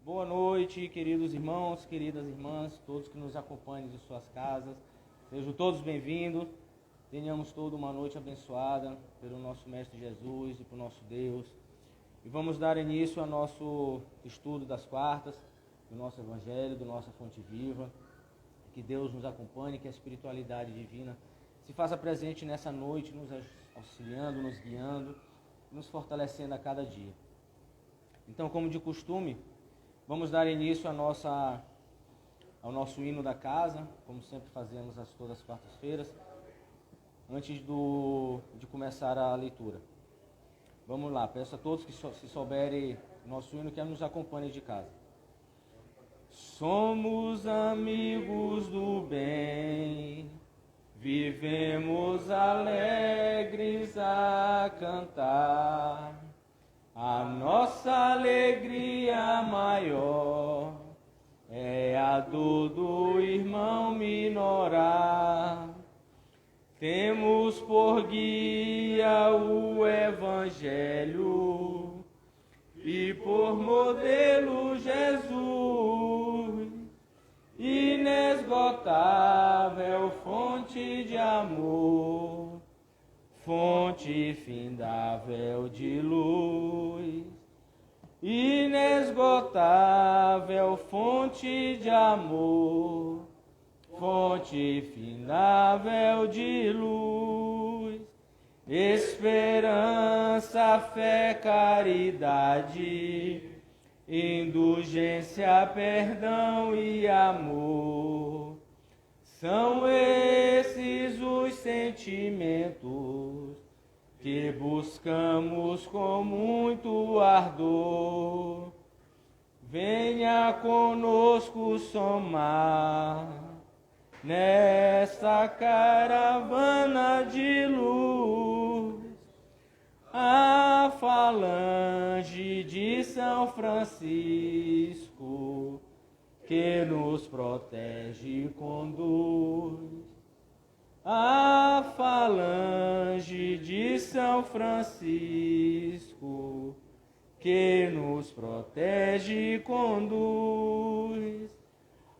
Boa noite, queridos irmãos, queridas irmãs, todos que nos acompanham de suas casas. Sejam todos bem-vindos. Tenhamos toda uma noite abençoada pelo nosso Mestre Jesus e por nosso Deus. E vamos dar início ao nosso estudo das quartas, do nosso Evangelho, da nossa fonte viva. Que Deus nos acompanhe, que a espiritualidade divina se faça presente nessa noite, nos auxiliando, nos guiando, nos fortalecendo a cada dia. Então, como de costume, vamos dar início ao nosso hino da casa, como sempre fazemos todas as quartas-feiras, antes de começar a leitura. Vamos lá, peço a todos que se souberem nosso hino, que nos acompanhem de casa. Somos amigos do bem, vivemos alegres a cantar. A nossa alegria maior é a dor do irmão minorar. Temos por guia o Evangelho e por modelo Jesus, inesgotável fonte de amor, fonte infindável de luz, inesgotável fonte de amor, fonte infindável de luz, esperança, fé, caridade, indulgência, perdão e amor. São esses os sentimentos que buscamos com muito ardor. Venha conosco somar nesta caravana de luz, a falange de São Francisco, que nos protege e conduz. A falange de São Francisco, que nos protege e conduz.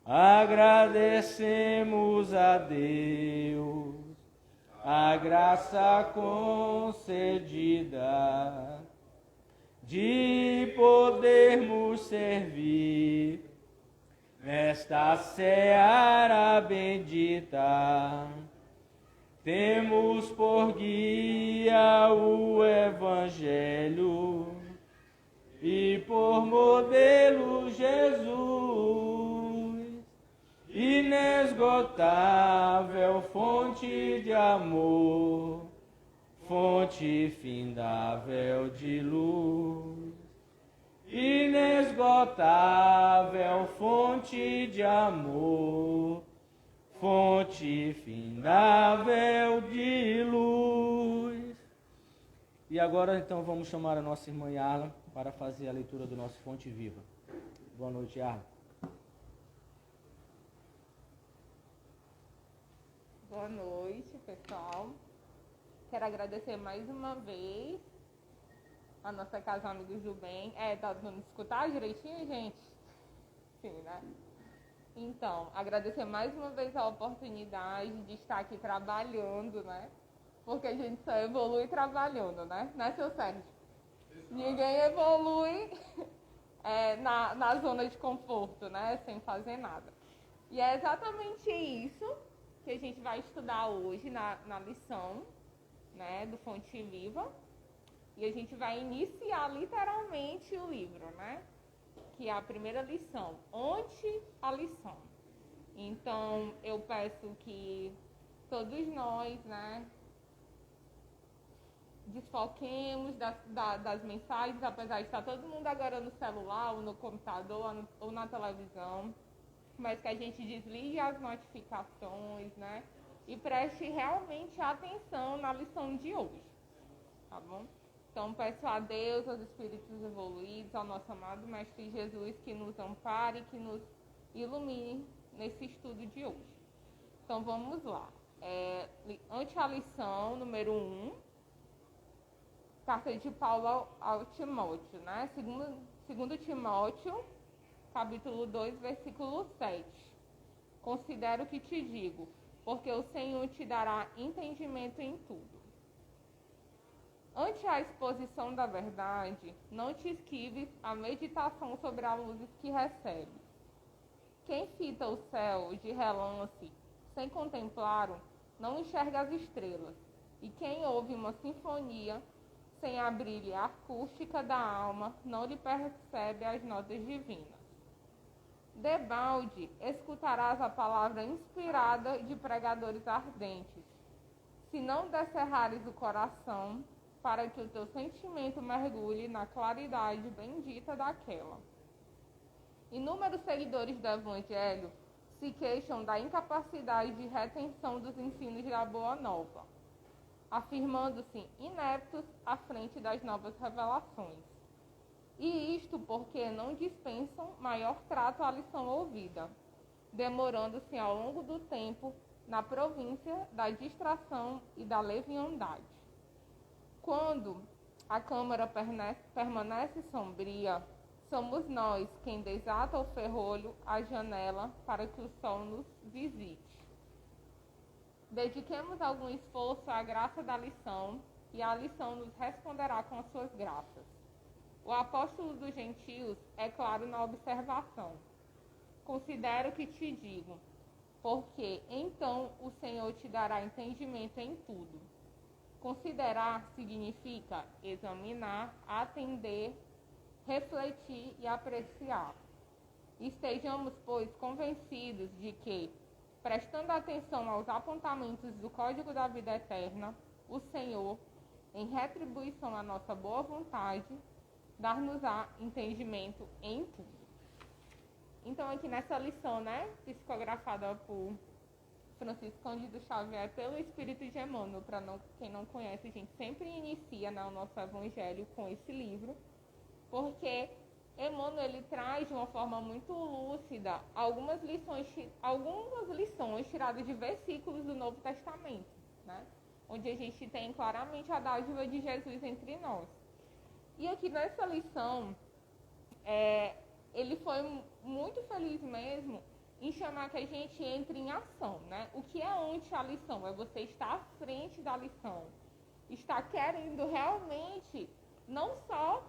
Agradecemos a Deus a graça concedida de podermos servir nesta seara bendita. Temos por guia o Evangelho e por modelo Jesus, inesgotável fonte de amor, fonte infindável de luz, inesgotável fonte de amor, fonte infindável de luz. E agora então vamos chamar a nossa irmã Yarla para fazer a leitura do nosso Fonte Viva. Boa noite, Yarla. Boa noite, pessoal. Quero agradecer mais uma vez a nossa Casa Amigos do Bem. Tá dando escutar direitinho, gente? Sim, né? Então, agradecer mais uma vez a oportunidade de estar aqui trabalhando, né? Porque a gente só evolui trabalhando, né? Né, seu Sérgio? Ninguém evolui na zona de conforto, né? Sem fazer nada. E é exatamente isso que a gente vai estudar hoje na lição, né? Do Fonte Viva. E a gente vai iniciar literalmente o livro, né? Que é a primeira lição, onde a lição. Então, eu peço que todos nós, né, desfoquemos das mensagens, apesar de estar todo mundo agora no celular, ou no computador, ou na televisão, mas que a gente desligue as notificações, né, e preste realmente atenção na lição de hoje, tá bom? Então, peço a Deus, aos Espíritos evoluídos, ao nosso amado Mestre Jesus, que nos ampare, que nos ilumine nesse estudo de hoje. Então, vamos lá. Ante a lição número 1, carta de Paulo ao Timóteo, né? Segundo Timóteo, capítulo 2, versículo 7. Considero que te digo, porque o Senhor te dará entendimento em tudo. Ante a exposição da verdade, não te esquives a meditação sobre a luz que recebe. Quem fita o céu de relance, sem contemplá-lo, não enxerga as estrelas. E quem ouve uma sinfonia, sem a brilha acústica da alma, não lhe percebe as notas divinas. Debalde escutarás a palavra inspirada de pregadores ardentes. Se não descerrares o coração, para que o teu sentimento mergulhe na claridade bendita daquela. Inúmeros seguidores do Evangelho se queixam da incapacidade de retenção dos ensinos da Boa Nova, afirmando-se ineptos à frente das novas revelações. E isto porque não dispensam maior trato à lição ouvida, demorando-se ao longo do tempo na província da distração e da leviandade. Quando a câmara permanece sombria, somos nós quem desata o ferrolho à janela para que o sol nos visite. Dediquemos algum esforço à graça da lição, e a lição nos responderá com as suas graças. O apóstolo dos gentios é claro na observação. Considero que te digo, porque então o Senhor te dará entendimento em tudo. Considerar significa examinar, atender, refletir e apreciar. Estejamos, pois, convencidos de que, prestando atenção aos apontamentos do Código da Vida Eterna, o Senhor, em retribuição à nossa boa vontade, dar-nos-á entendimento em tudo. Então, aqui nessa lição, psicografada por Francisco Cândido Xavier pelo Espírito de Emmanuel, quem não conhece, a gente sempre inicia o nosso Evangelho com esse livro, porque Emmanuel ele traz de uma forma muito lúcida algumas lições tiradas de versículos do Novo Testamento, onde a gente tem claramente a dádiva de Jesus entre nós. E aqui nessa lição, ele foi muito feliz mesmo em chamar que a gente entre em ação, O que é ante a lição? É você estar à frente da lição, estar querendo realmente não só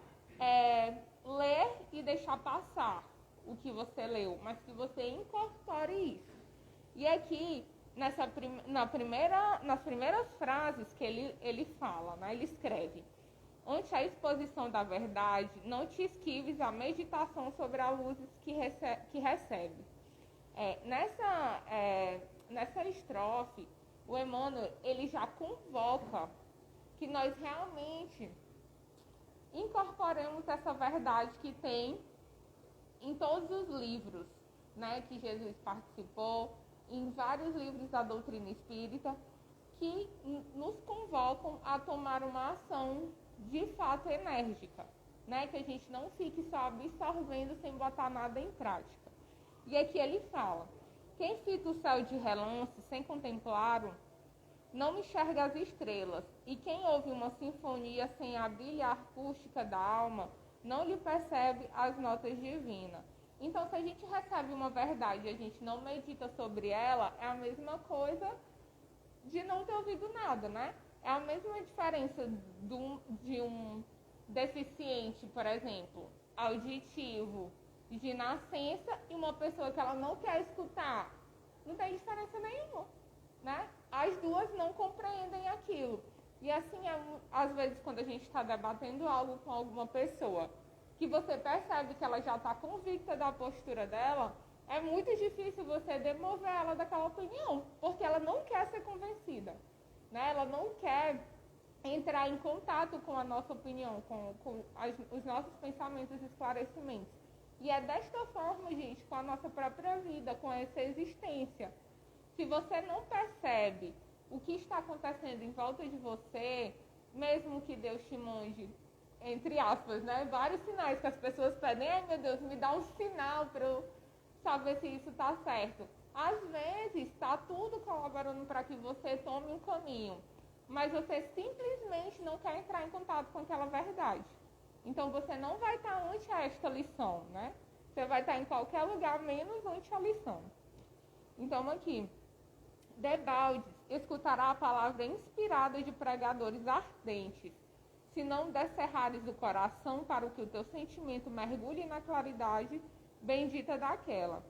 ler e deixar passar o que você leu, mas que você incorpore isso. E aqui, nas primeiras frases que ele fala, ele escreve: ante a exposição da verdade, não te esquives a meditação sobre a luz que recebe. Nessa estrofe, o Emmanuel ele já convoca que nós realmente incorporemos essa verdade que tem em todos os livros, que Jesus participou, em vários livros da doutrina espírita, que nos convocam a tomar uma ação de fato enérgica, que a gente não fique só absorvendo sem botar nada em prática. E aqui ele fala: quem fita o céu de relance sem contemplá-lo, não enxerga as estrelas, e quem ouve uma sinfonia sem a brilha acústica da alma, não lhe percebe as notas divinas. Então, se a gente recebe uma verdade e a gente não medita sobre ela, é a mesma coisa de não ter ouvido nada, É a mesma diferença de um deficiente, por exemplo, auditivo, de nascença, e uma pessoa que ela não quer escutar. Não tem diferença nenhuma, As duas não compreendem aquilo. E assim, às vezes, quando a gente está debatendo algo com alguma pessoa, que você percebe que ela já está convicta da postura dela, é muito difícil você demover ela daquela opinião, porque ela não quer ser convencida, Ela não quer entrar em contato com a nossa opinião, com os nossos pensamentos e esclarecimentos. E é desta forma, gente, com a nossa própria vida, com essa existência. Se você não percebe o que está acontecendo em volta de você, mesmo que Deus te mande, entre aspas, vários sinais que as pessoas pedem: ai meu Deus, me dá um sinal para eu saber se isso está certo. Às vezes está tudo colaborando para que você tome um caminho, mas você simplesmente não quer entrar em contato com aquela verdade. Então você não vai estar ante esta lição, Você vai estar em qualquer lugar, menos ante a lição. Então, aqui, debalde escutará a palavra inspirada de pregadores ardentes, se não descerrares o coração para que o teu sentimento mergulhe na claridade bendita daquela.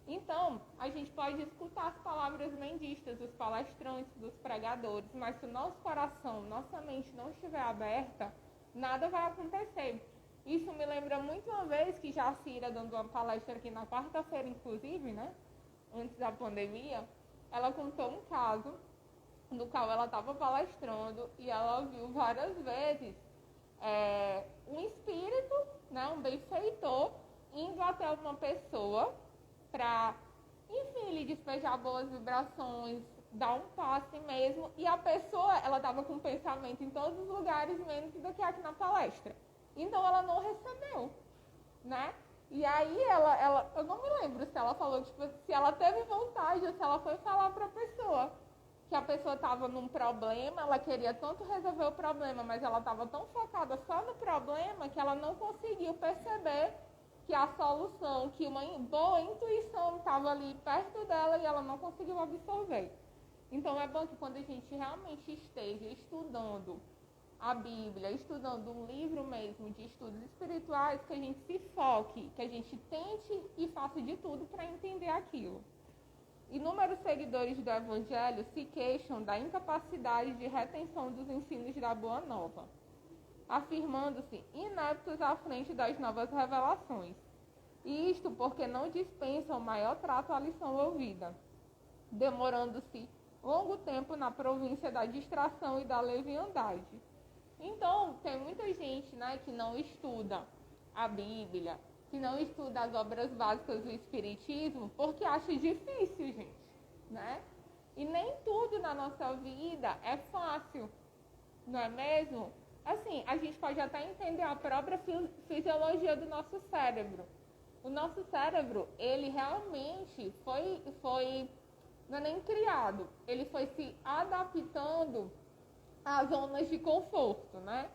Então, a gente pode escutar as palavras mendistas dos palestrantes, dos pregadores, mas se o nosso coração, nossa mente não estiver aberta, nada vai acontecer. Isso me lembra muito uma vez que Jacira, dando uma palestra aqui na quarta-feira, inclusive, né, antes da pandemia, ela contou um caso no qual ela estava palestrando e ela viu várias vezes um espírito, né, um benfeitor, indo até uma pessoa para, enfim, lhe despejar boas vibrações, dar um passe mesmo, e a pessoa, ela estava com pensamento em todos os lugares, menos do que aqui na palestra. Então, ela não recebeu, né? E aí, eu não me lembro se ela falou, tipo, se ela teve vontade ou se ela foi falar para a pessoa que a pessoa estava num problema, ela queria tanto resolver o problema, mas ela estava tão focada só no problema que ela não conseguiu perceber que a solução, que uma boa intuição estava ali perto dela e ela não conseguiu absorver. Então, é bom que quando a gente realmente esteja estudando a Bíblia, estudando um livro mesmo de estudos espirituais, que a gente se foque, que a gente tente e faça de tudo para entender aquilo. Inúmeros seguidores do Evangelho se queixam da incapacidade de retenção dos ensinos da Boa Nova, afirmando-se ineptos à frente das novas revelações. E isto porque não dispensam maior trato à lição ouvida, demorando-se longo tempo na província da distração e da leviandade. Então, tem muita gente, né, que não estuda a Bíblia, que não estuda as obras básicas do Espiritismo, porque acha difícil, gente, né? E nem tudo na nossa vida é fácil, não é mesmo? Assim, a gente pode até entender a própria fisiologia do nosso cérebro. O nosso cérebro, ele realmente foi não é nem criado, ele foi se adaptando às zonas de conforto, né?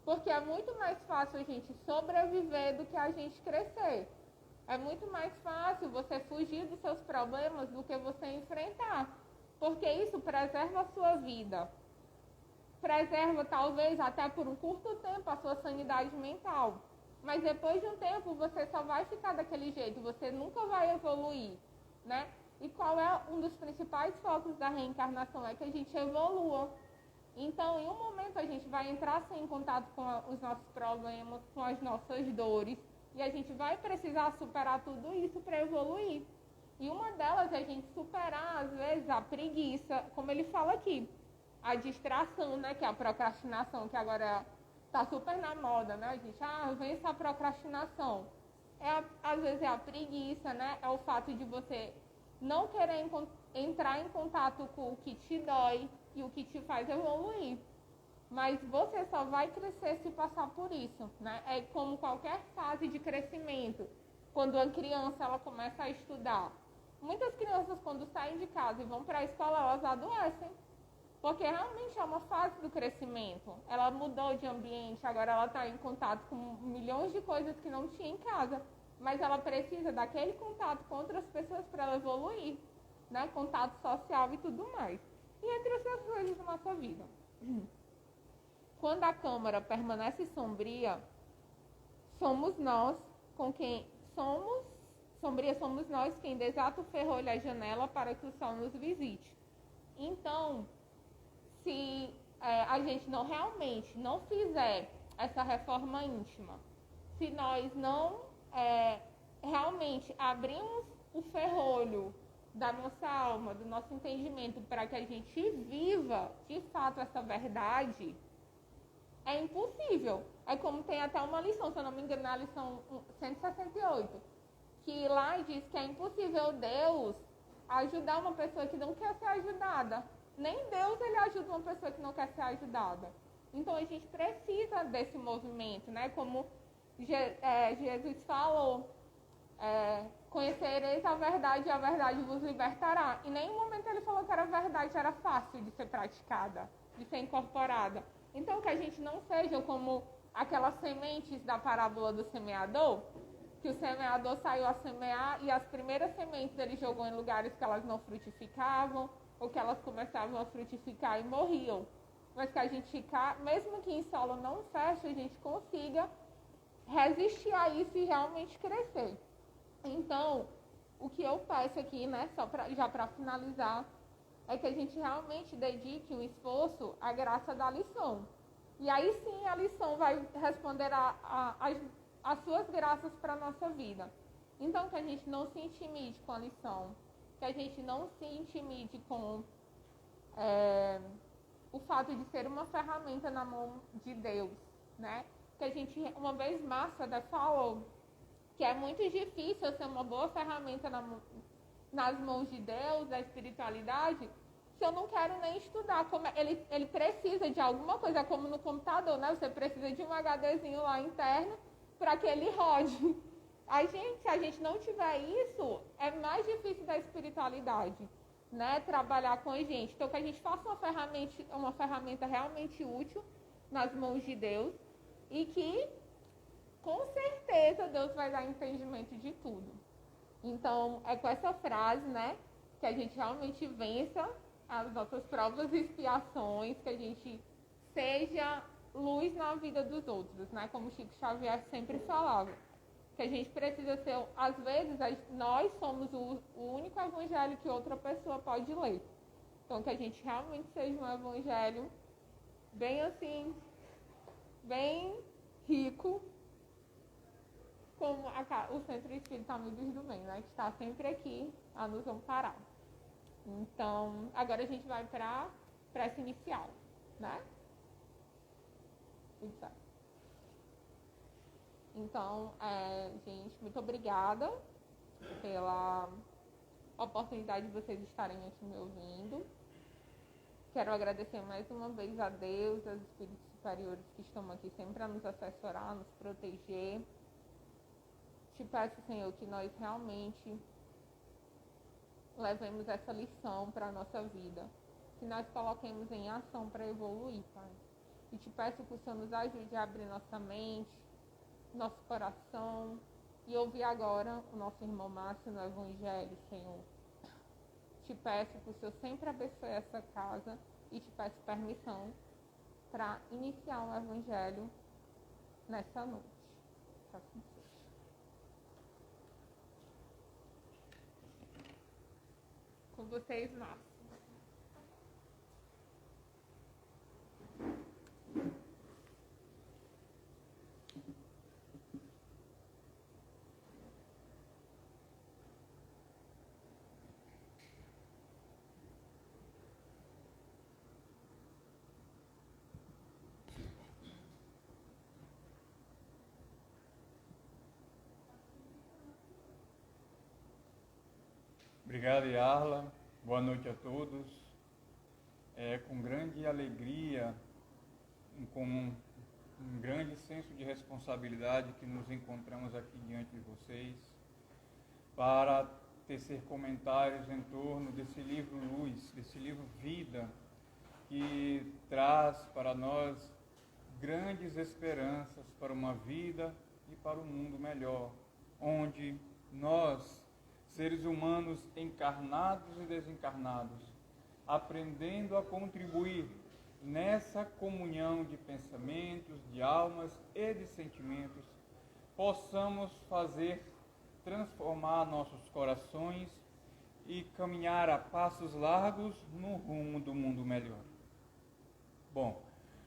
Porque é muito mais fácil a gente sobreviver do que a gente crescer. É muito mais fácil você fugir dos seus problemas do que você enfrentar. Porque isso preserva a sua vida. Preserva, talvez, até por um curto tempo, a sua sanidade mental. Mas depois de um tempo, você só vai ficar daquele jeito. Você nunca vai evoluir, né? E qual é um dos principais focos da reencarnação? É que a gente evolua. Então, em um momento, a gente vai entrar assim, em contato com os nossos problemas, com as nossas dores, e a gente vai precisar superar tudo isso para evoluir. E uma delas é a gente superar, às vezes, a preguiça, como ele fala aqui, a distração, né, que é a procrastinação, que agora está super na moda, né? A gente, vence a procrastinação. Às vezes é a preguiça, né? É o fato de você não querer entrar em contato com o que te dói e o que te faz evoluir. Mas você só vai crescer se passar por isso, né? É como qualquer fase de crescimento. Quando a criança ela começa a estudar. Muitas crianças, quando saem de casa e vão para a escola, elas adoecem. Porque realmente é uma fase do crescimento. Ela mudou de ambiente, agora ela está em contato com milhões de coisas que não tinha em casa. Mas ela precisa daquele contato com outras pessoas para ela evoluir, né? Contato social e tudo mais. E entre outras coisas da nossa vida. Quando a câmara permanece sombria, somos nós quem desata o ferrolho à janela para que o sol nos visite. Então, se a gente realmente não fizer essa reforma íntima, se nós não realmente abrimos o ferrolho da nossa alma, do nosso entendimento, para que a gente viva, de fato, essa verdade, é impossível. É como tem até uma lição, se eu não me engano, na lição 168, que lá diz que é impossível Deus ajudar uma pessoa que não quer ser ajudada. Nem Deus ele ajuda uma pessoa que não quer ser ajudada. Então, a gente precisa desse movimento, né? Como Jesus falou, conhecereis a verdade e a verdade vos libertará. Em nenhum momento ele falou que a verdade era fácil de ser praticada, de ser incorporada. Então, que a gente não seja como aquelas sementes da parábola do semeador, que o semeador saiu a semear e as primeiras sementes ele jogou em lugares que elas não frutificavam, ou que elas começavam a frutificar e morriam. Mas que a gente, mesmo que em solo não feche, a gente consiga resistir a isso e realmente crescer. Então, o que eu peço aqui, né, já para finalizar, é que a gente realmente dedique o esforço à graça da lição. E aí sim a lição vai responder as suas graças para a nossa vida. Então, que a gente não se intimide com a lição, que a gente não se intimide com o fato de ser uma ferramenta na mão de Deus, né? Que a gente, uma vez Márcia falou que é muito difícil ser uma boa ferramenta nas mãos de Deus, da espiritualidade, se eu não quero nem estudar. Ele precisa de alguma coisa, como no computador, né? Você precisa de um HDzinho lá interno para que ele rode. Se a gente não tiver isso, é mais difícil da espiritualidade, né? Trabalhar com a gente. Então, que a gente faça uma ferramenta realmente útil nas mãos de Deus e que, com certeza, Deus vai dar entendimento de tudo. Então, é com essa frase, né, que a gente realmente vença as nossas provas e expiações, que a gente seja luz na vida dos outros, né, como Chico Xavier sempre falava. Que a gente precisa ser, às vezes, nós somos o único evangelho que outra pessoa pode ler. Então, que a gente realmente seja um evangelho bem assim, bem rico, como o Centro Espírita Amigos do Bem, né? Que está sempre aqui a nos amparar. Então, agora a gente vai para a prece inicial, né? Tudo certo. Então, gente, muito obrigada pela oportunidade de vocês estarem aqui me ouvindo. Quero agradecer mais uma vez a Deus, aos espíritos superiores que estão aqui sempre a nos assessorar, a nos proteger. Te peço, Senhor, que nós realmente levemos essa lição para a nossa vida, que nós coloquemos em ação para evoluir, Pai. E te peço que o Senhor nos ajude a abrir nossa mente, nosso coração e ouvir agora o nosso irmão Márcio no Evangelho, Senhor. Te peço que o Senhor sempre abençoe essa casa e te peço permissão para iniciar o Evangelho nessa noite. Assim seja. Com vocês, Márcio. Obrigado, Yarla. Boa noite a todos. É com grande alegria, com um grande senso de responsabilidade que nos encontramos aqui diante de vocês para tecer comentários em torno desse livro Luz, desse livro Vida, que traz para nós grandes esperanças para uma vida e para um mundo melhor, onde nós, seres humanos encarnados e desencarnados, aprendendo a contribuir nessa comunhão de pensamentos, de almas e de sentimentos, possamos transformar nossos corações e caminhar a passos largos no rumo do mundo melhor. Bom,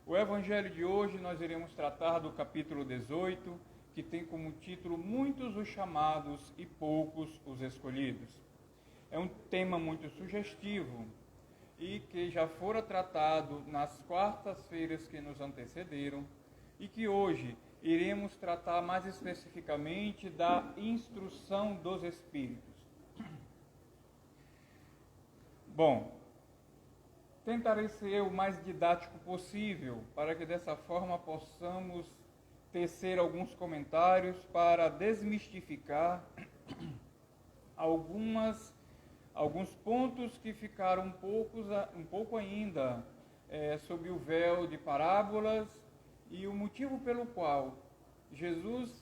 o Evangelho de hoje nós iremos tratar do capítulo 18, que tem como título Muitos os chamados e poucos os escolhidos. É um tema muito sugestivo e que já fora tratado nas quartas-feiras que nos antecederam e que hoje iremos tratar mais especificamente da instrução dos Espíritos. Bom, tentarei ser o mais didático possível para que dessa forma possamos tecer alguns comentários para desmistificar alguns pontos que ficaram um pouco ainda sob o véu de parábolas e o motivo pelo qual Jesus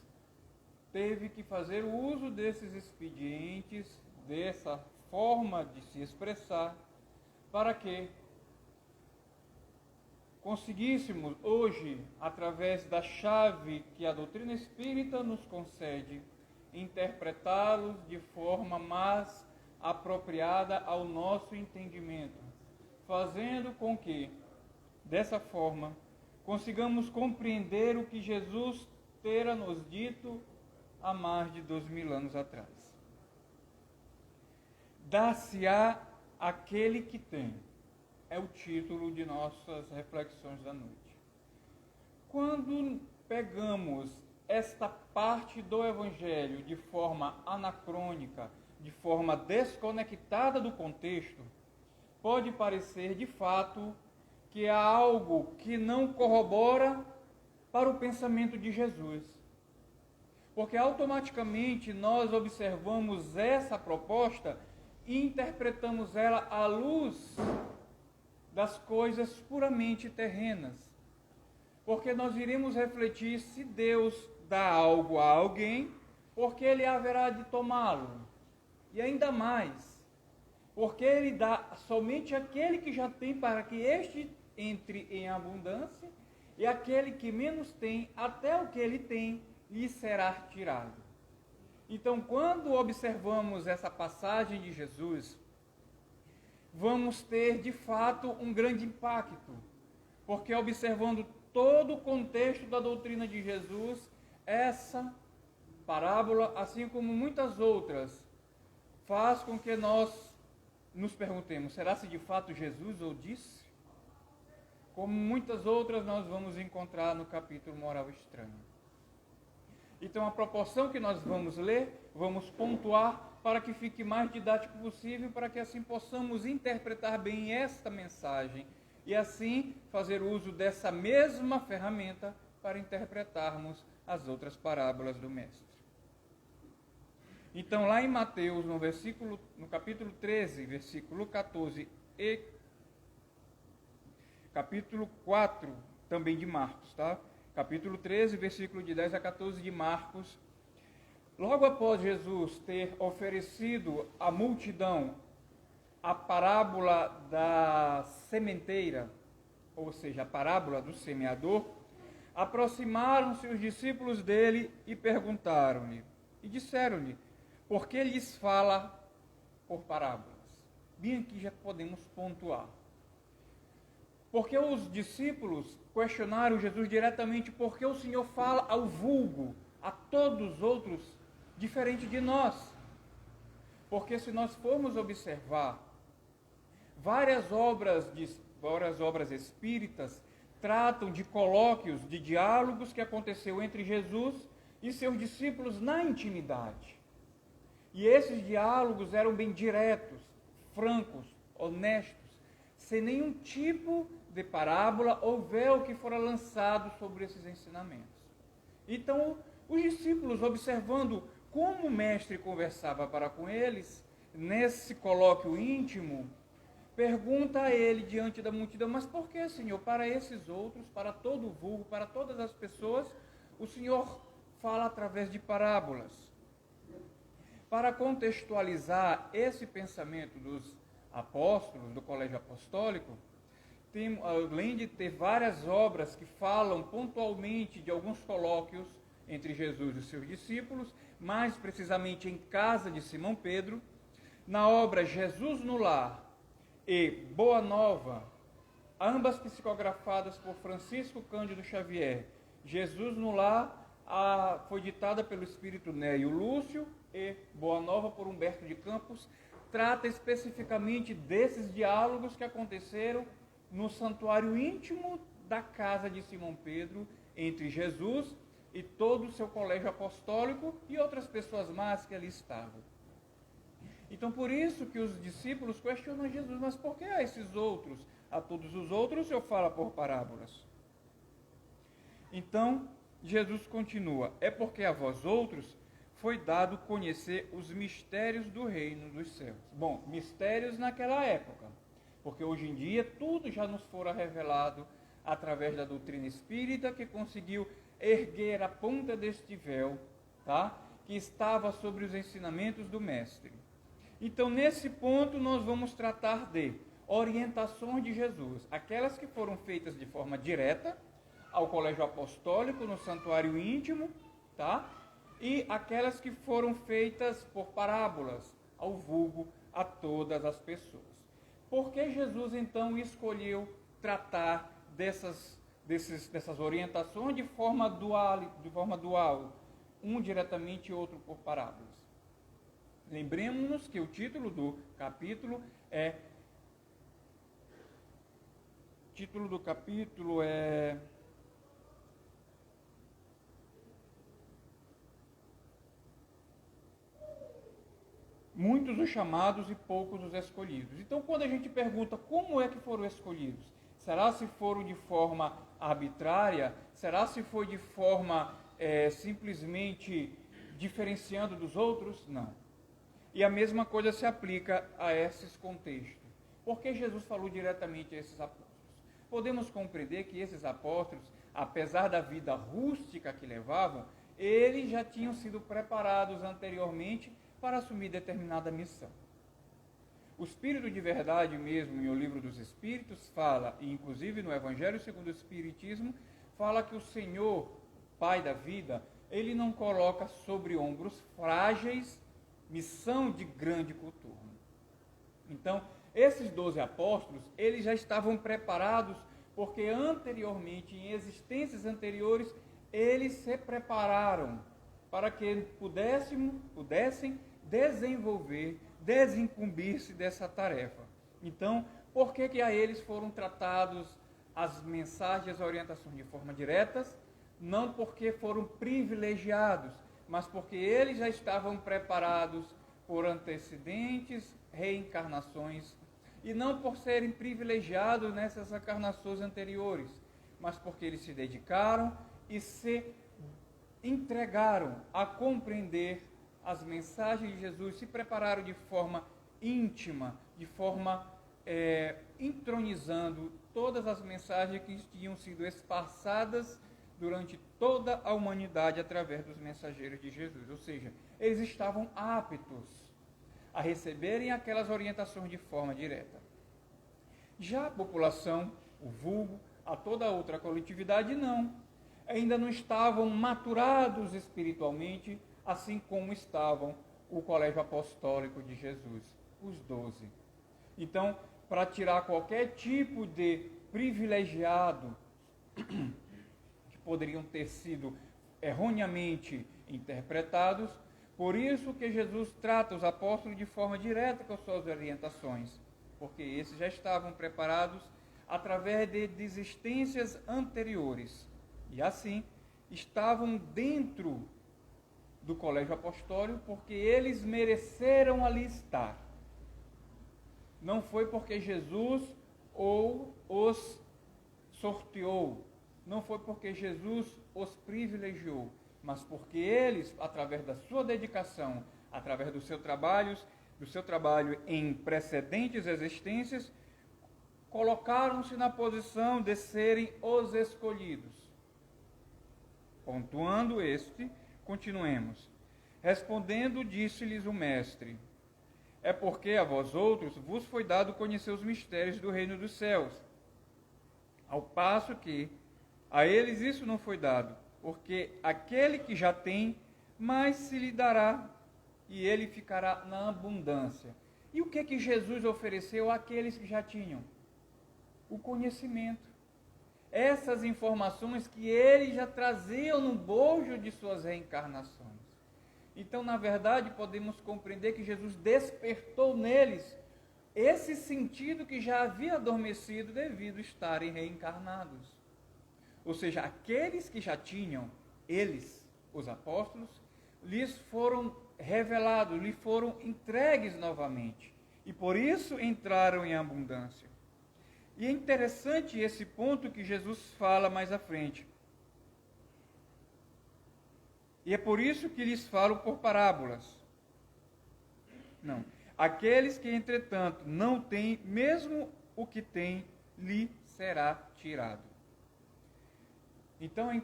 teve que fazer uso desses expedientes, dessa forma de se expressar, para que conseguíssemos hoje, através da chave que a doutrina espírita nos concede, interpretá-los de forma mais apropriada ao nosso entendimento, fazendo com que, dessa forma, consigamos compreender o que Jesus tera nos dito há mais de 2000 anos atrás. Dar-se-á aquele que tem, é o título de nossas reflexões da noite. Quando pegamos esta parte do Evangelho de forma anacrônica, de forma desconectada do contexto, pode parecer de fato que há algo que não corrobora para o pensamento de Jesus. Porque automaticamente nós observamos essa proposta e interpretamos ela à luz das coisas puramente terrenas. Porque nós iremos refletir se Deus dá algo a alguém, porque Ele haverá de tomá-lo. E ainda mais, porque Ele dá somente àquele que já tem, para que este entre em abundância, e aquele que menos tem, até o que ele tem, lhe será tirado. Então, quando observamos essa passagem de Jesus, vamos ter de fato um grande impacto, porque observando todo o contexto da doutrina de Jesus, essa parábola, assim como muitas outras, faz com que nós nos perguntemos: será se de fato Jesus o disse? Como muitas outras nós vamos encontrar no capítulo Moral Estranha. Então, a proporção que nós vamos ler, vamos pontuar para que fique mais didático possível, para que assim possamos interpretar bem esta mensagem e assim fazer uso dessa mesma ferramenta para interpretarmos as outras parábolas do Mestre. Então, lá em Mateus, no capítulo 13, versículo 14 e capítulo 4, também de Marcos, tá? Capítulo 13, versículo de 10 a 14 de Marcos. Logo após Jesus ter oferecido à multidão a parábola da sementeira, ou seja, a parábola do semeador, aproximaram-se os discípulos dele e perguntaram-lhe, e disseram-lhe: por que lhes fala por parábolas? Bem aqui já podemos pontuar. Porque os discípulos questionaram Jesus diretamente: por que o Senhor fala ao vulgo, a todos os outros, diferente de nós? Porque se nós formos observar, várias obras espíritas tratam de colóquios, de diálogos que aconteceu entre Jesus e seus discípulos na intimidade. E esses diálogos eram bem diretos, francos, honestos, sem nenhum tipo de parábola ou véu que fora lançado sobre esses ensinamentos. Então, os discípulos, observando como o mestre conversava para com eles, nesse colóquio íntimo, pergunta a ele diante da multidão: mas por que, Senhor, para esses outros, para todo o vulgo, para todas as pessoas, o Senhor fala através de parábolas? Para contextualizar esse pensamento dos apóstolos, do colégio apostólico, além de ter várias obras que falam pontualmente de alguns colóquios entre Jesus e seus discípulos, mais precisamente em casa de Simão Pedro, na obra Jesus no Lar e Boa Nova, ambas psicografadas por Francisco Cândido Xavier. Jesus no Lar foi ditada pelo espírito Néio Lúcio e Boa Nova por Humberto de Campos, trata especificamente desses diálogos que aconteceram no santuário íntimo da casa de Simão Pedro, entre Jesus e todo o seu colégio apostólico e outras pessoas mais que ali estavam. Então, por isso que os discípulos questionam Jesus: mas por que a esses outros, a todos os outros, o Senhor fala por parábolas? Então, Jesus continua: é porque a vós outros foi dado conhecer os mistérios do reino dos céus. Bom, mistérios naquela época, porque hoje em dia tudo já nos fora revelado através da doutrina espírita, que conseguiu erguer a ponta deste véu, tá? que estava sobre os ensinamentos do Mestre. Então, nesse ponto, nós vamos tratar de orientações de Jesus, aquelas que foram feitas de forma direta ao colégio apostólico, no santuário íntimo, tá? E aquelas que foram feitas por parábolas, ao vulgo, a todas as pessoas. Por que Jesus, então, escolheu tratar dessas orientações de forma dual, um diretamente e outro por parábolas? Lembremos-nos que o título do capítulo é Muitos os chamados e poucos os escolhidos. Então, quando a gente pergunta como é que foram escolhidos, será se foram de forma arbitrária? Será se foi de forma simplesmente diferenciando dos outros? Não. E a mesma coisa se aplica a esses contextos. Por que Jesus falou diretamente a esses apóstolos? Podemos compreender que esses apóstolos, apesar da vida rústica que levavam, eles já tinham sido preparados anteriormente para assumir determinada missão. O Espírito de Verdade mesmo, em O Livro dos Espíritos, fala, e inclusive no Evangelho segundo o Espiritismo, fala que o Senhor, Pai da vida, Ele não coloca sobre ombros frágeis missão de grande coturno. Então, esses 12 apóstolos, eles já estavam preparados, porque anteriormente, em existências anteriores, eles se prepararam para que pudessem desenvolver, desincumbir-se dessa tarefa. Então, por que a eles foram tratados as mensagens, as orientações de forma diretas? Não porque foram privilegiados, mas porque eles já estavam preparados por antecedentes reencarnações, e não por serem privilegiados nessas encarnações anteriores, mas porque eles se dedicaram e se entregaram a compreender as mensagens de Jesus, se prepararam de forma íntima, de forma entronizando todas as mensagens que tinham sido espalhadas durante toda a humanidade através dos mensageiros de Jesus. Ou seja, eles estavam aptos a receberem aquelas orientações de forma direta. Já a população, o vulgo, a toda outra coletividade, não. Ainda não estavam maturados espiritualmente, assim como estavam o colégio apostólico de Jesus, os 12. Então, para tirar qualquer tipo de privilegiado que poderiam ter sido erroneamente interpretados, por isso que Jesus trata os apóstolos de forma direta com suas orientações, porque esses já estavam preparados através de existências anteriores, e assim estavam dentro do colégio apostólico porque eles mereceram ali estar. Não foi porque Jesus os sorteou, não foi porque Jesus os privilegiou, mas porque eles, através da sua dedicação, através do seu trabalho em precedentes existências, colocaram-se na posição de serem os escolhidos. Pontuando continuemos. Respondendo, disse-lhes o Mestre: é porque a vós outros vos foi dado conhecer os mistérios do reino dos céus, ao passo que a eles isso não foi dado, porque aquele que já tem, mais se lhe dará, e ele ficará na abundância. E o que Jesus ofereceu àqueles que já tinham? O conhecimento. Essas informações que eles já traziam no bojo de suas reencarnações. Então, na verdade, podemos compreender que Jesus despertou neles esse sentido que já havia adormecido devido a estarem reencarnados. Ou seja, aqueles que já tinham, eles, os apóstolos, lhes foram revelados, lhes foram entregues novamente. E por isso entraram em abundância. E é interessante esse ponto que Jesus fala mais à frente. E é por isso que lhes falo por parábolas. Não. Aqueles que, entretanto, não têm, mesmo o que têm, lhe será tirado. Então é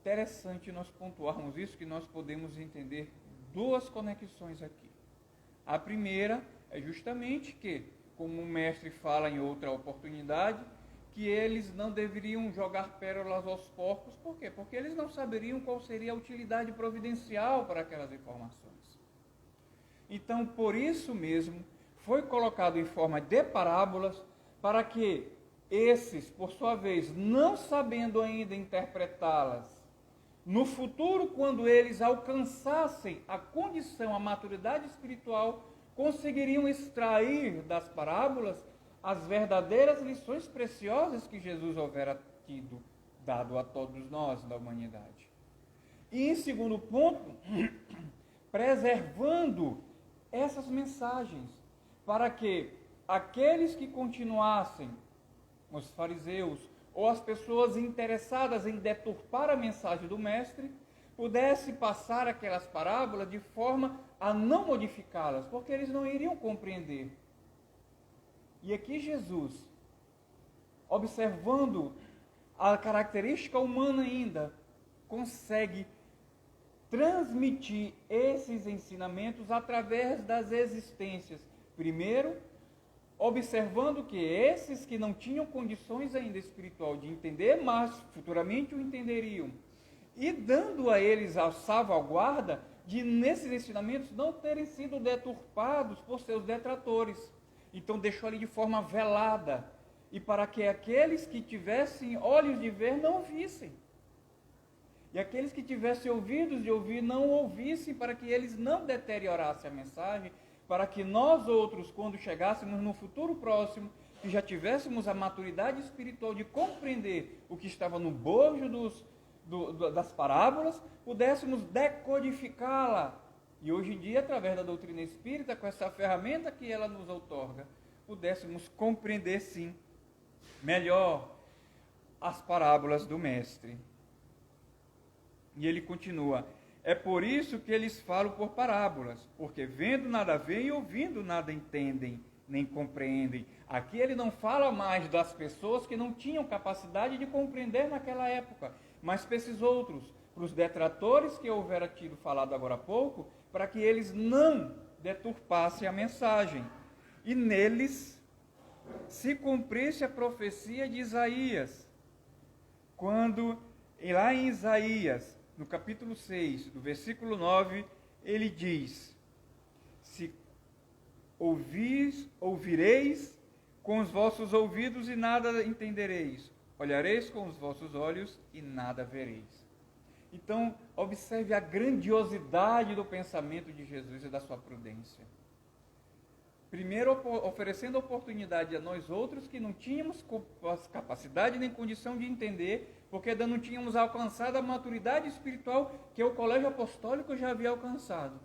interessante nós pontuarmos isso, que nós podemos entender duas conexões aqui. A primeira é justamente que, como o mestre fala em outra oportunidade, que eles não deveriam jogar pérolas aos porcos. Por quê? Porque eles não saberiam qual seria a utilidade providencial para aquelas informações. Então, por isso mesmo, foi colocado em forma de parábolas, para que esses, por sua vez, não sabendo ainda interpretá-las, no futuro, quando eles alcançassem a condição, a maturidade espiritual, conseguiriam extrair das parábolas as verdadeiras lições preciosas que Jesus houvera dado a todos nós da humanidade. E, em segundo ponto, preservando essas mensagens, para que aqueles que continuassem, os fariseus, ou as pessoas interessadas em deturpar a mensagem do Mestre, pudessem passar aquelas parábolas de forma a não modificá-las, porque eles não iriam compreender. E aqui Jesus, observando a característica humana ainda, consegue transmitir esses ensinamentos através das existências. Primeiro, observando que esses que não tinham condições ainda espiritual de entender, mas futuramente o entenderiam, e dando a eles a salvaguarda de, nesses ensinamentos, não terem sido deturpados por seus detratores. Então deixou ali de forma velada, e para que aqueles que tivessem olhos de ver não vissem, e aqueles que tivessem ouvidos de ouvir não ouvissem, para que eles não deteriorassem a mensagem, para que nós outros, quando chegássemos no futuro próximo, que já tivéssemos a maturidade espiritual de compreender o que estava no bojo das parábolas, pudéssemos decodificá-la. E hoje em dia, através da doutrina espírita, com essa ferramenta que ela nos outorga, pudéssemos compreender, sim, melhor as parábolas do Mestre. E ele continua: é por isso que eles falam por parábolas, porque vendo nada veem e ouvindo nada entendem, nem compreendem. Aqui ele não fala mais das pessoas que não tinham capacidade de compreender naquela época, mas para esses outros, para os detratores que eu houvera tido falado agora há pouco, para que eles não deturpassem a mensagem. E neles se cumprisse a profecia de Isaías, quando, lá em Isaías, no capítulo 6, do versículo 9, ele diz: se ouvireis com os vossos ouvidos e nada entendereis, olhareis com os vossos olhos e nada vereis. Então, observe a grandiosidade do pensamento de Jesus e da sua prudência. Primeiro, oferecendo oportunidade a nós outros que não tínhamos capacidade nem condição de entender, porque ainda não tínhamos alcançado a maturidade espiritual que o colégio apostólico já havia alcançado.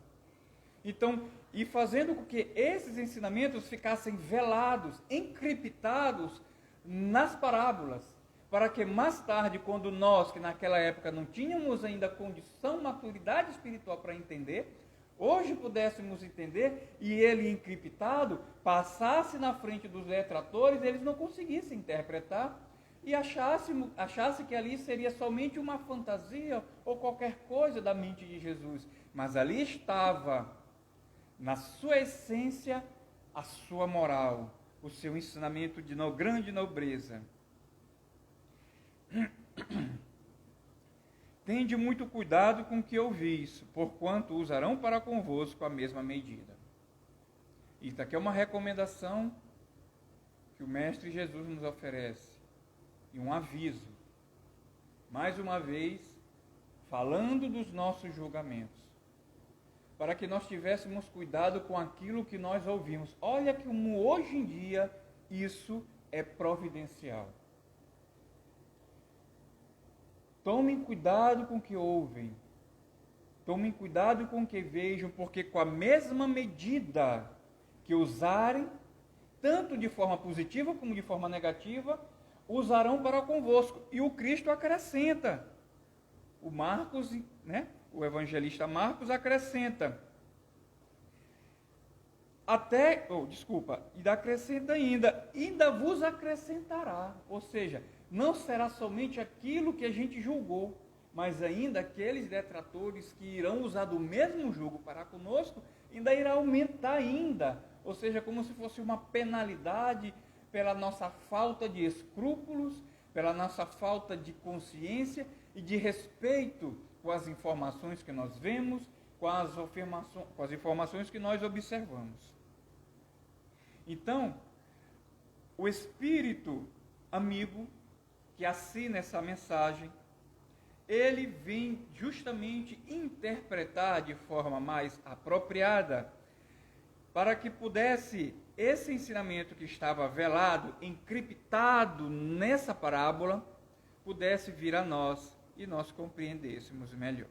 Então, e fazendo com que esses ensinamentos ficassem velados, encriptados nas parábolas, para que mais tarde, quando nós, que naquela época não tínhamos ainda condição, maturidade espiritual para entender, hoje pudéssemos entender, e ele encriptado passasse na frente dos detratores, eles não conseguissem interpretar, e achasse que ali seria somente uma fantasia ou qualquer coisa da mente de Jesus. Mas ali estava, na sua essência, a sua moral, o seu ensinamento de grande nobreza. Tende muito cuidado com o que ouvis, porquanto usarão para convosco a mesma medida. Isso aqui é uma recomendação que o Mestre Jesus nos oferece. E um aviso, mais uma vez, falando dos nossos julgamentos, para que nós tivéssemos cuidado com aquilo que nós ouvimos. Olha como hoje em dia isso é providencial. Tomem cuidado com o que ouvem, tomem cuidado com o que vejam, porque com a mesma medida que usarem, tanto de forma positiva como de forma negativa, usarão para convosco. E o Cristo acrescenta. O Marcos, o evangelista Marcos acrescenta. E acrescenta ainda vos acrescentará. Ou seja, não será somente aquilo que a gente julgou, mas ainda aqueles detratores que irão usar do mesmo jugo para conosco, ainda irá aumentar ainda, ou seja, como se fosse uma penalidade pela nossa falta de escrúpulos, pela nossa falta de consciência e de respeito com as informações que nós vemos, com as informações que nós observamos. Então, o Espírito amigo que assina essa mensagem, ele vem justamente interpretar de forma mais apropriada para que pudesse esse ensinamento que estava velado, encriptado nessa parábola, pudesse vir a nós e nós compreendêssemos melhor.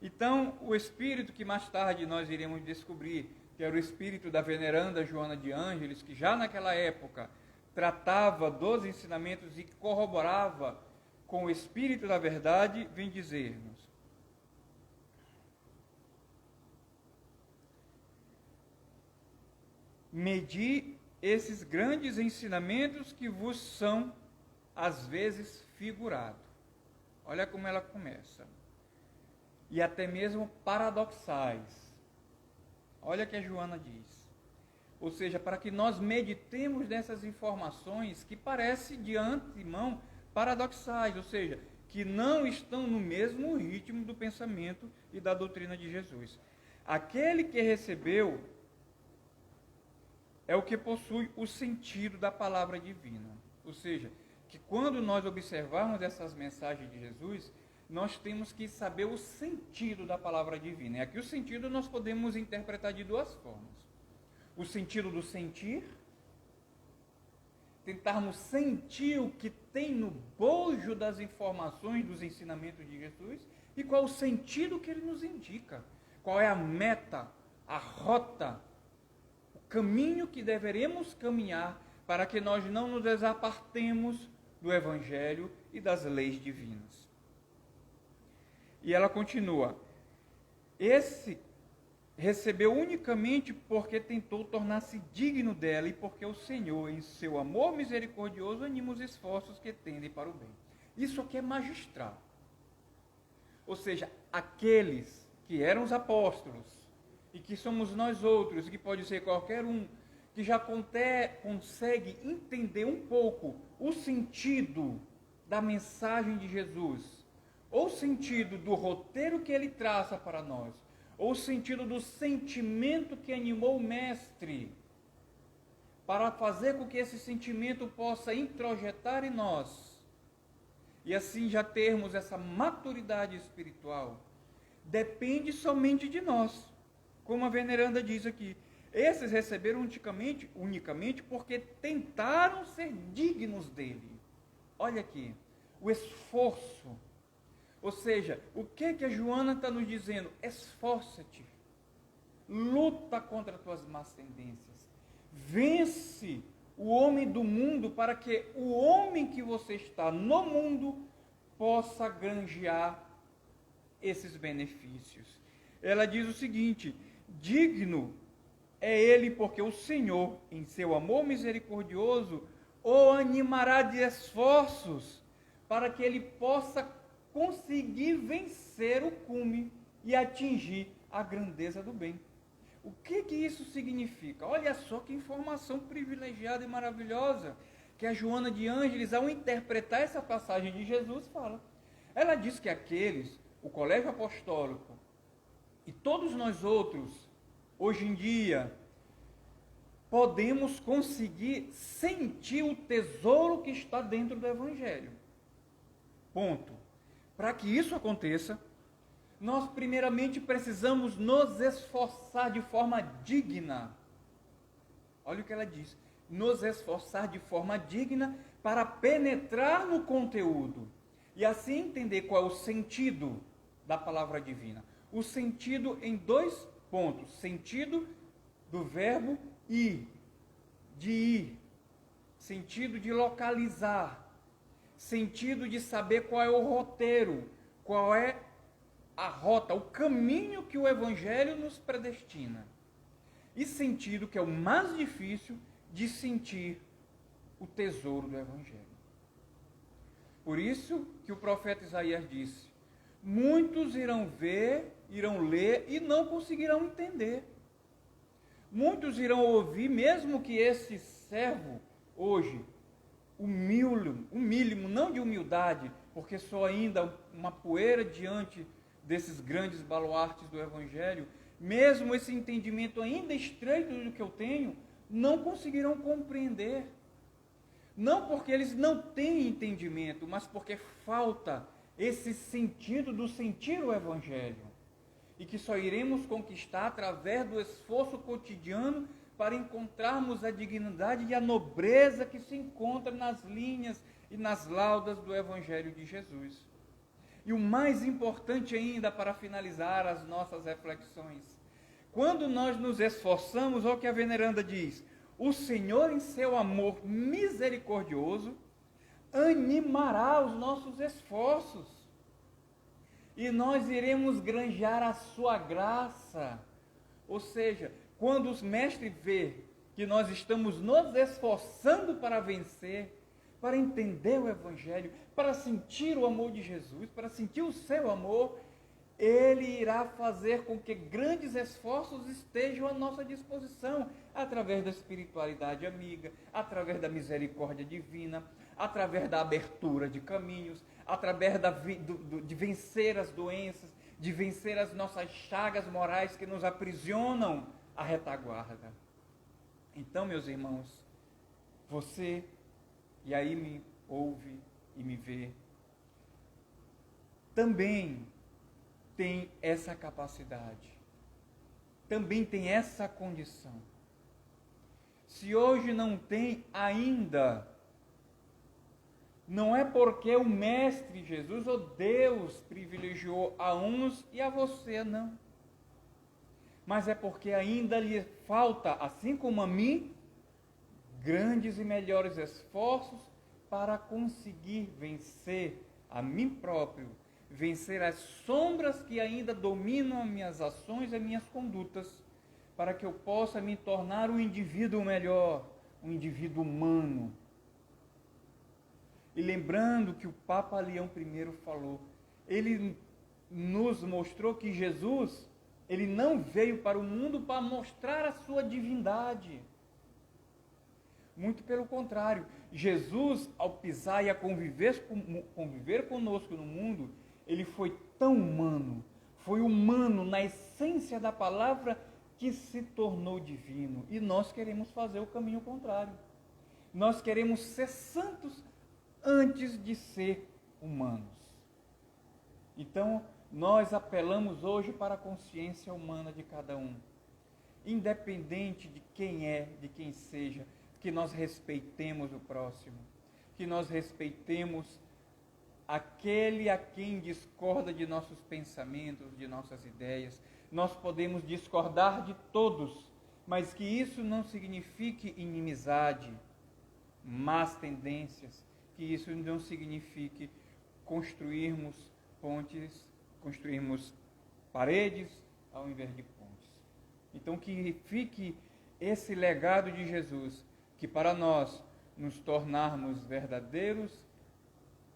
Então, o espírito que mais tarde nós iremos descobrir, que era o espírito da veneranda Joana de Ângeles, que já naquela época tratava dos ensinamentos e corroborava com o espírito da verdade, vem dizer-nos: medi esses grandes ensinamentos que vos são, às vezes, figurados. Olha como ela começa. E até mesmo paradoxais. Olha o que a Joana diz. Ou seja, para que nós meditemos nessas informações que parecem de antemão paradoxais, ou seja, que não estão no mesmo ritmo do pensamento e da doutrina de Jesus. Aquele que recebeu é o que possui o sentido da palavra divina. Ou seja, que quando nós observarmos essas mensagens de Jesus, nós temos que saber o sentido da palavra divina. E aqui o sentido nós podemos interpretar de duas formas. O sentido do sentir, tentarmos sentir o que tem no bojo das informações, dos ensinamentos de Jesus, e qual o sentido que ele nos indica, qual é a meta, a rota, o caminho que deveremos caminhar para que nós não nos desapartemos do Evangelho e das leis divinas. E ela continua: esse recebeu unicamente porque tentou tornar-se digno dela e porque o Senhor, em seu amor misericordioso, anima os esforços que tendem para o bem. Isso aqui é magistral. Ou seja, aqueles que eram os apóstolos e que somos nós outros, e que pode ser qualquer um, que já consegue entender um pouco o sentido da mensagem de Jesus, ou o sentido do roteiro que ele traça para nós, ou o sentido do sentimento que animou o mestre, para fazer com que esse sentimento possa introjetar em nós, e assim já termos essa maturidade espiritual, depende somente de nós, como a veneranda diz aqui. Esses receberam unicamente porque tentaram ser dignos dele. Olha aqui, o esforço. Ou seja, o que a Joana está nos dizendo? Esforça-te, luta contra as tuas más tendências, vence o homem do mundo para que o homem que você está no mundo possa granjear esses benefícios. Ela diz o seguinte: digno é ele porque o Senhor, em seu amor misericordioso, o animará de esforços para que ele possa conseguir vencer o cume e atingir a grandeza do bem. O que isso significa? Olha só que informação privilegiada e maravilhosa que a Joana de Ângeles, ao interpretar essa passagem de Jesus, fala. Ela diz que aqueles, o colégio apostólico e todos nós outros, hoje em dia, podemos conseguir sentir o tesouro que está dentro do Evangelho. Ponto. Para que isso aconteça, nós primeiramente precisamos nos esforçar de forma digna. Olha o que ela diz: nos esforçar de forma digna para penetrar no conteúdo e assim entender qual é o sentido da palavra divina. O sentido em dois pontos: sentido do verbo ir, de ir, sentido de localizar, sentido de saber qual é o roteiro, qual é a rota, o caminho que o Evangelho nos predestina. E sentido, que é o mais difícil, de sentir o tesouro do Evangelho. Por isso que o profeta Isaías disse: muitos irão ver, irão ler e não conseguirão entender. Muitos irão ouvir, mesmo que esse servo hoje, humílimo, não de humildade, porque sou ainda uma poeira diante desses grandes baluartes do Evangelho, mesmo esse entendimento ainda estreito do que eu tenho, não conseguirão compreender. Não porque eles não têm entendimento, mas porque falta esse sentido do sentir o Evangelho. E que só iremos conquistar através do esforço cotidiano para encontrarmos a dignidade e a nobreza que se encontra nas linhas e nas laudas do Evangelho de Jesus. E o mais importante ainda, para finalizar as nossas reflexões, quando nós nos esforçamos, olha o que a veneranda diz: o Senhor, em seu amor misericordioso, animará os nossos esforços. E nós iremos granjar a sua graça. Ou seja, quando o mestre vê que nós estamos nos esforçando para vencer, para entender o Evangelho, para sentir o amor de Jesus, para sentir o seu amor, ele irá fazer com que grandes esforços estejam à nossa disposição, através da espiritualidade amiga, através da misericórdia divina, através da abertura de caminhos, através de vencer as doenças, de vencer as nossas chagas morais que nos aprisionam à retaguarda. Então, meus irmãos, você, e aí me ouve e me vê, também tem essa capacidade, também tem essa condição. Se hoje não tem ainda, não é porque o Mestre Jesus ou Deus privilegiou a uns e a você, não. Mas é porque ainda lhe falta, assim como a mim, grandes e melhores esforços para conseguir vencer a mim próprio, vencer as sombras que ainda dominam as minhas ações e as minhas condutas, para que eu possa me tornar um indivíduo melhor, um indivíduo humano. E lembrando que o Papa Leão I falou, ele nos mostrou que Jesus, ele não veio para o mundo para mostrar a sua divindade. Muito pelo contrário, Jesus, ao pisar e a conviver conosco no mundo, ele foi tão humano, foi humano na essência da palavra, que se tornou divino. E nós queremos fazer o caminho contrário. Nós queremos ser santos antes de ser humanos. Então, nós apelamos hoje para a consciência humana de cada um. Independente de quem é, de quem seja, que nós respeitemos o próximo, que nós respeitemos aquele a quem discorda de nossos pensamentos, de nossas ideias. Nós podemos discordar de todos, mas que isso não signifique inimizade, más tendências, que isso não signifique construirmos pontes, construirmos paredes ao invés de pontes. Então que fique esse legado de Jesus, que para nós nos tornarmos verdadeiros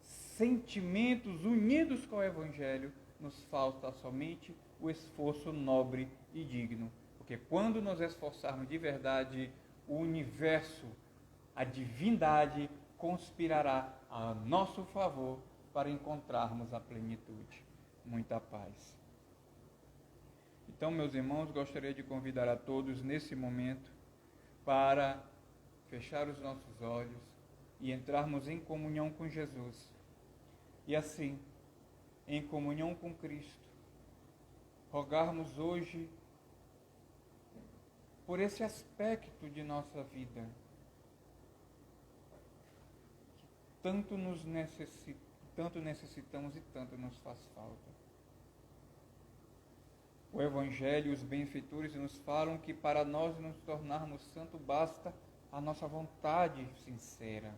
sentimentos unidos com o Evangelho, nos falta somente o esforço nobre e digno. Porque quando nos esforçarmos de verdade, o universo, a divindade, conspirará a nosso favor para encontrarmos a plenitude. Muita paz. Então, meus irmãos, gostaria de convidar a todos nesse momento para fechar os nossos olhos e entrarmos em comunhão com Jesus. E assim, em comunhão com Cristo, rogarmos hoje por esse aspecto de nossa vida que tanto necessitamos e tanto nos faz falta. O Evangelho e os benfeitores nos falam que para nós nos tornarmos santos basta a nossa vontade sincera.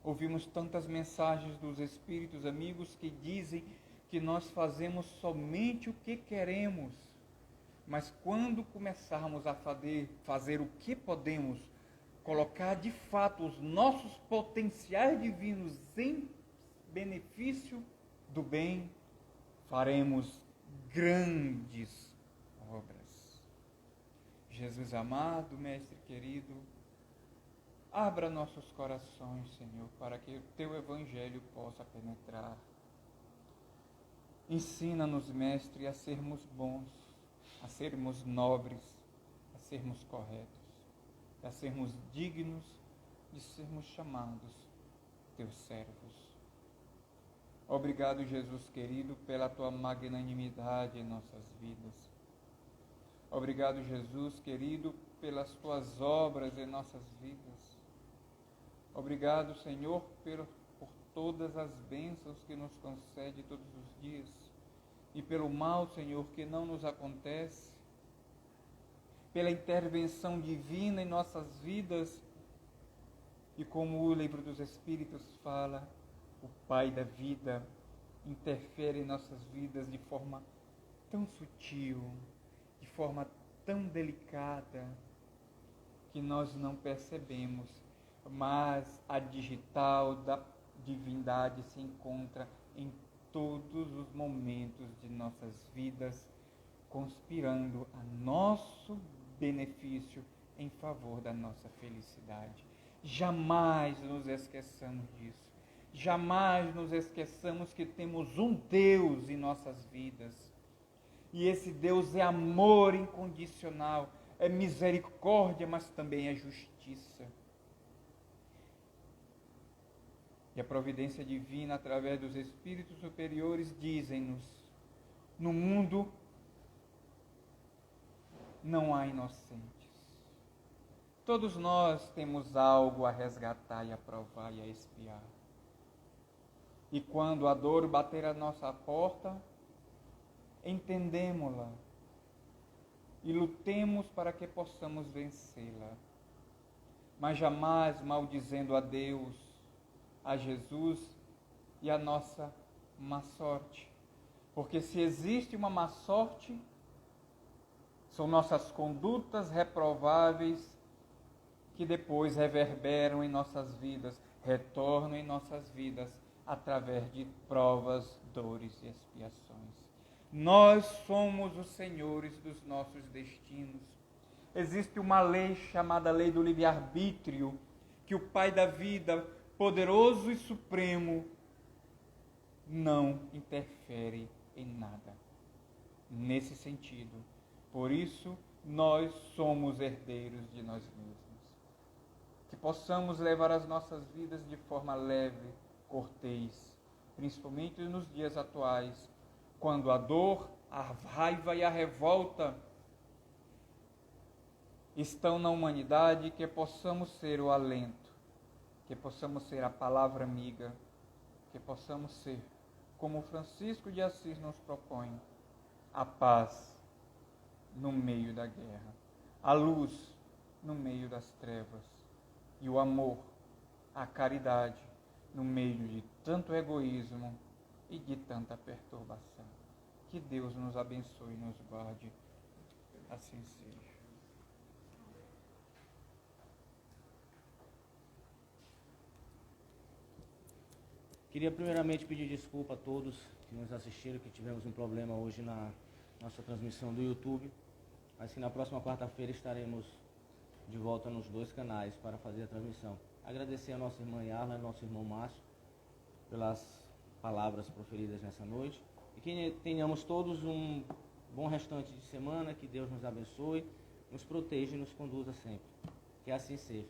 Ouvimos tantas mensagens dos Espíritos amigos que dizem que nós fazemos somente o que queremos, mas quando começarmos a fazer o que podemos, colocar de fato os nossos potenciais divinos em benefício do bem, faremos grandes obras. Jesus amado, Mestre querido, abra nossos corações, Senhor, para que o Teu Evangelho possa penetrar. Ensina-nos, Mestre, a sermos bons, a sermos nobres, a sermos corretos, a sermos dignos de sermos chamados Teus servos. Obrigado, Jesus querido, pela Tua magnanimidade em nossas vidas. Obrigado, Jesus querido, pelas Tuas obras em nossas vidas. Obrigado, Senhor, por todas as bênçãos que nos concede todos os dias e pelo mal, Senhor, que não nos acontece, pela intervenção divina em nossas vidas e como o Livro dos Espíritos fala, o Pai da vida interfere em nossas vidas de forma tão sutil, de forma tão delicada, que nós não percebemos, mas a digital da divindade se encontra em todos os momentos de nossas vidas, conspirando a nosso benefício em favor da nossa felicidade. Jamais nos esqueçamos disso. Jamais nos esqueçamos que temos um Deus em nossas vidas. E esse Deus é amor incondicional, é misericórdia, mas também é justiça. E a providência divina, através dos espíritos superiores, dizem-nos: no mundo não há inocentes. Todos nós temos algo a resgatar e a provar e a expiar. E quando a dor bater a nossa porta, entendemos-la e lutemos para que possamos vencê-la. Mas jamais maldizendo a Deus, a Jesus e a nossa má sorte. Porque se existe uma má sorte, são nossas condutas reprováveis que depois reverberam em nossas vidas, retornam em nossas vidas através de provas, dores e expiações. Nós somos os senhores dos nossos destinos. Existe uma lei chamada lei do livre-arbítrio, que o Pai da vida, poderoso e supremo, não interfere em nada. Nesse sentido, por isso, nós somos herdeiros de nós mesmos. Que possamos levar as nossas vidas de forma leve, cortês, principalmente nos dias atuais, quando a dor, a raiva e a revolta estão na humanidade, que possamos ser o alento, que possamos ser a palavra amiga, que possamos ser, como Francisco de Assis nos propõe, a paz no meio da guerra, a luz no meio das trevas e o amor, a caridade no meio de tanto egoísmo e de tanta perturbação. Que Deus nos abençoe e nos guarde. Assim seja. Queria primeiramente pedir desculpa a todos que nos assistiram, que tivemos um problema hoje na nossa transmissão do YouTube, mas que na próxima quarta-feira estaremos de volta nos 2 canais para fazer a transmissão. Agradecer a nossa irmã Yarla e ao nosso irmão Márcio pelas palavras proferidas nessa noite e que tenhamos todos um bom restante de semana, que Deus nos abençoe, nos proteja e nos conduza sempre. Que assim seja.